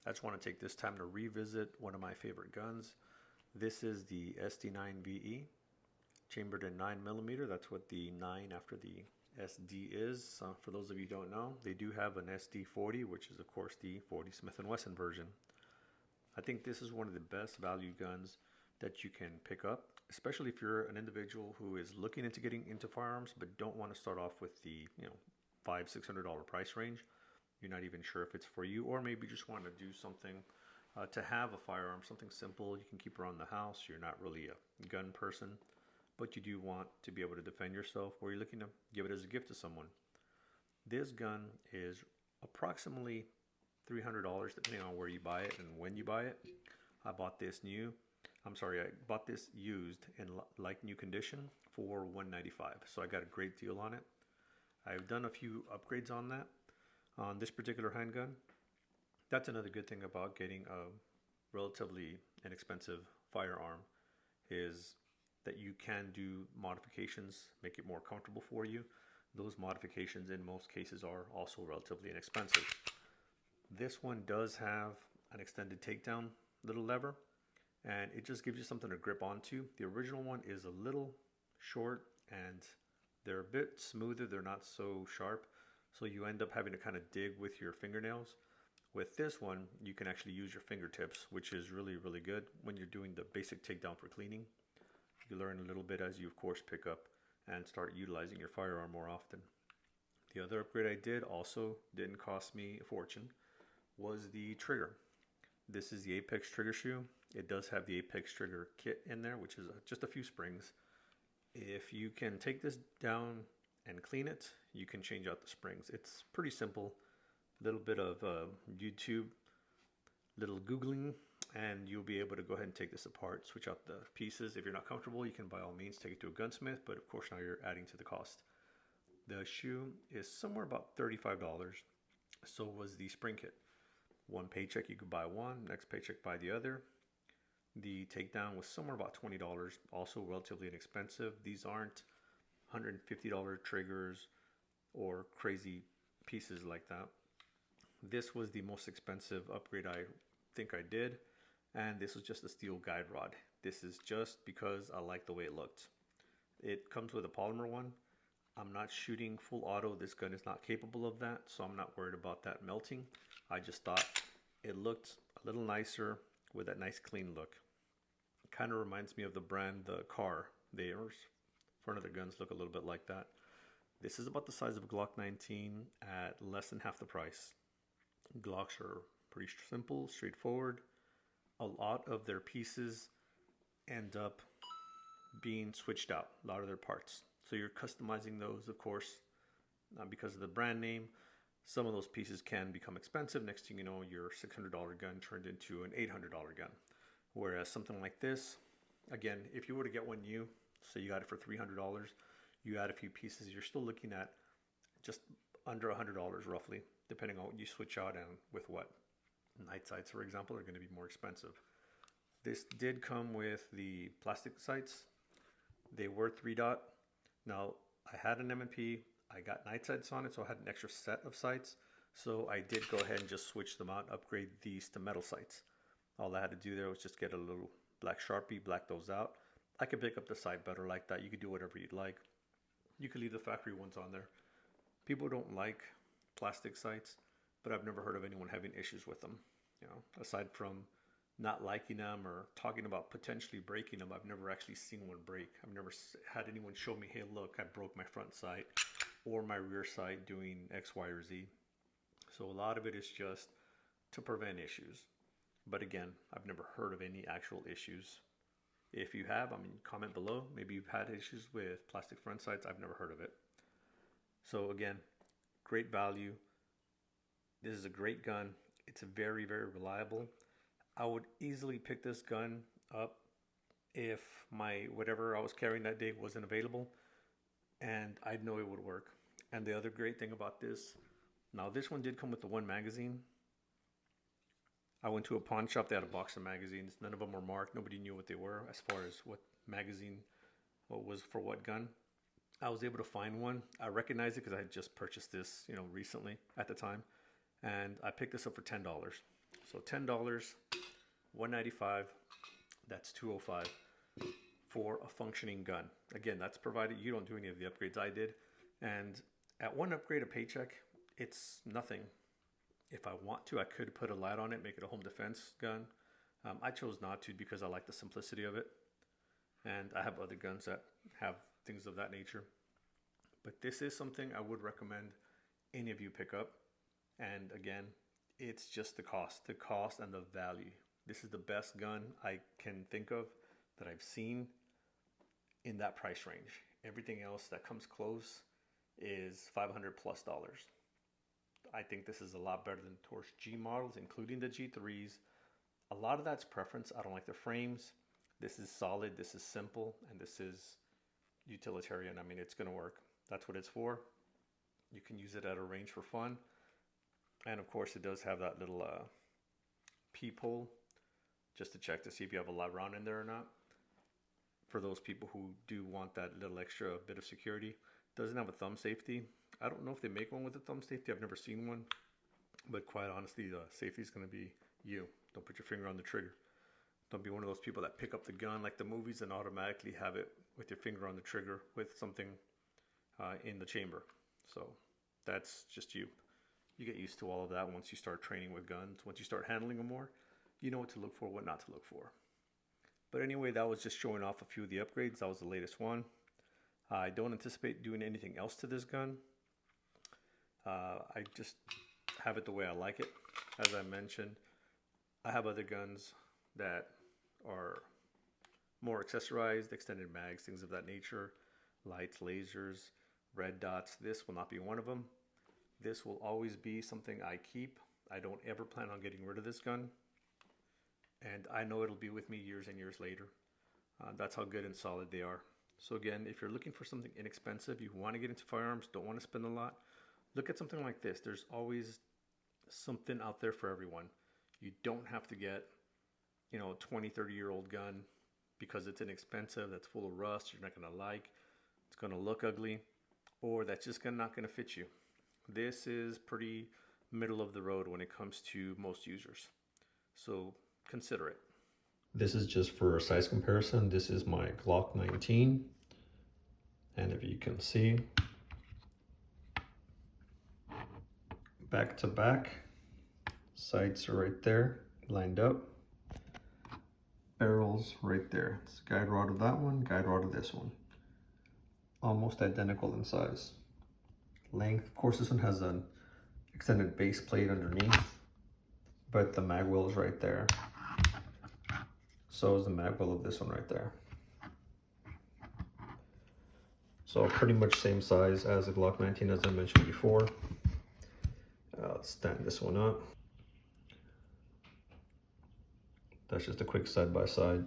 I just want to take this time to revisit one of my favorite guns. This is the SD9VE, chambered in 9mm. That's what the 9 after the SD is. For those of you who don't know, they do have an SD40, which is of course the 40 Smith & Wesson version. I think this is one of the best value guns that you can pick up, especially if you're an individual who is looking into getting into firearms but don't want to start off with the $500-600 price range. You're not even sure if it's for you, or maybe you just want to do something to have a firearm, something simple you can keep around the house. You're not really a gun person, but you do want to be able to defend yourself, or you're looking to give it as a gift to someone. This gun is approximately $300 depending on where you buy it and when you buy it. I bought this used in like new condition for $195, so I got a great deal on it. I've done a few upgrades on that. On this particular handgun, that's another good thing about getting a relatively inexpensive firearm, is that you can do modifications, make it more comfortable for you. Those modifications in most cases are also relatively inexpensive. This one does have an extended takedown little lever, and it just gives you something to grip onto. The original one is a little short and they're a bit smoother, they're not so sharp, so you end up having to kind of dig with your fingernails. With this one, you can actually use your fingertips, which is really, really good when you're doing the basic takedown for cleaning. You learn a little bit as you, of course, pick up and start utilizing your firearm more often. The other upgrade I did, also didn't cost me a fortune, was the trigger. This is the Apex trigger shoe. It does have the Apex trigger kit in there, which is just a few springs. If you can take this down and clean it, you can change out the springs. It's pretty simple. A little bit of YouTube, little Googling, and you'll be able to go ahead and take this apart, switch out the pieces. If you're not comfortable, you can by all means take it to a gunsmith, but of course now you're adding to the cost. The shoe is somewhere about $35. So was the spring kit. One paycheck you could buy one, next paycheck buy the other. The takedown was somewhere about $20, also relatively inexpensive. These aren't $150 triggers or crazy pieces like that. This was the most expensive upgrade I think I did, and this was just a steel guide rod. This is just because I like the way it looked. It comes with a polymer one. I'm not shooting full auto. This gun is not capable of that, so I'm not worried about that melting. I just thought it looked a little nicer with that nice clean look. It kind of reminds me of the brand, the Car. Their front of their guns look a little bit like that. This is about the size of a Glock 19 at less than half the price. Glocks are pretty simple, straightforward. A lot of their pieces end up being switched out, a lot of their parts. So you're customizing those, of course, because of the brand name. Some of those pieces can become expensive. Next thing you know, your $600 gun turned into an $800 gun. Whereas something like this, again, if you were to get one new, say you got it for $300, you add a few pieces, you're still looking at just under $100 roughly, depending on what you switch out and with what. Night sights, for example, are going to be more expensive. This did come with the plastic sights. They were 3-dot. Now, I had an M&P. I got night sights on it, so I had an extra set of sights. So I did go ahead and just switch them out, upgrade these to metal sights. All I had to do there was just get a little black Sharpie, black those out. I could pick up the sight better like that. You could do whatever you'd like. You could leave the factory ones on there. People don't like plastic sights, but I've never heard of anyone having issues with them. Aside from not liking them or talking about potentially breaking them, I've never actually seen one break. I've never had anyone show me, hey, look, I broke my front sight or my rear sight doing X, Y, or Z. So a lot of it is just to prevent issues. But again, I've never heard of any actual issues. If you have, comment below. Maybe you've had issues with plastic front sights. I've never heard of it. So again, great value. This is a great gun. It's very, very reliable. I would easily pick this gun up if my whatever I was carrying that day wasn't available, and I'd know it would work. And the other great thing about this, now this one did come with the one magazine. I went to a pawn shop, they had a box of magazines. None of them were marked. Nobody knew what they were as far as what magazine what was for what gun. I was able to find one. I recognized it because I had just purchased this, recently at the time. And I picked this up for $10. So $10, $195, that's $205 for a functioning gun. Again, that's provided you don't do any of the upgrades I did. And at one upgrade a paycheck, it's nothing. If I want to, I could put a light on it, make it a home defense gun. I chose not to because I like the simplicity of it. And I have other guns that have things of that nature. But this is something I would recommend any of you pick up. And again, it's just the cost and the value. This is the best gun I can think of that I've seen in that price range. Everything else that comes close is $500+ plus. I think this is a lot better than Torch G models, including the G3s. A lot of that's preference. I don't like the frames. This is solid, this is simple, and this is utilitarian. I mean, it's going to work. That's what it's for. You can use it at a range for fun. And of course, it does have that little peephole just to check to see if you have a live round in there or not. For those people who do want that little extra bit of security. It doesn't have a thumb safety. I don't know if they make one with a thumb safety. I've never seen one. But quite honestly, the safety is going to be you. Don't put your finger on the trigger. Don't be one of those people that pick up the gun like the movies and automatically have it with your finger on the trigger with something in the chamber. So that's just you. You get used to all of that once you start training with guns. Once you start handling them more, you know what to look for, what not to look for. But anyway, that was just showing off a few of the upgrades. That was the latest one. I don't anticipate doing anything else to this gun. I just have it the way I like it. As I mentioned, I have other guns that are more accessorized, extended mags, things of that nature, lights, lasers, red dots. This will not be one of them. This will always be something I keep. I don't ever plan on getting rid of this gun. And I know it'll be with me years and years later. That's how good and solid they are. So again, if you're looking for something inexpensive, you want to get into firearms, don't want to spend a lot, look at something like this. There's always something out there for everyone. You don't have to get, you know, a 20, 30-year-old gun because it's inexpensive, that's full of rust, you're not going to like, it's going to look ugly, or that's just not going to fit you. This is pretty middle of the road when it comes to most users. So consider it. This is just for a size comparison. This is my Glock 19. And if you can see, back to back, sights are right there, lined up. Barrels right there. It's guide rod of that one, guide rod of this one. Almost identical in size. Length, of course, this one has an extended base plate underneath, but the mag wheel is right there. So is the mag wheel of this one right there. So pretty much same size as the Glock 19 as I mentioned before. Let's stand this one up. That's just a quick side by side.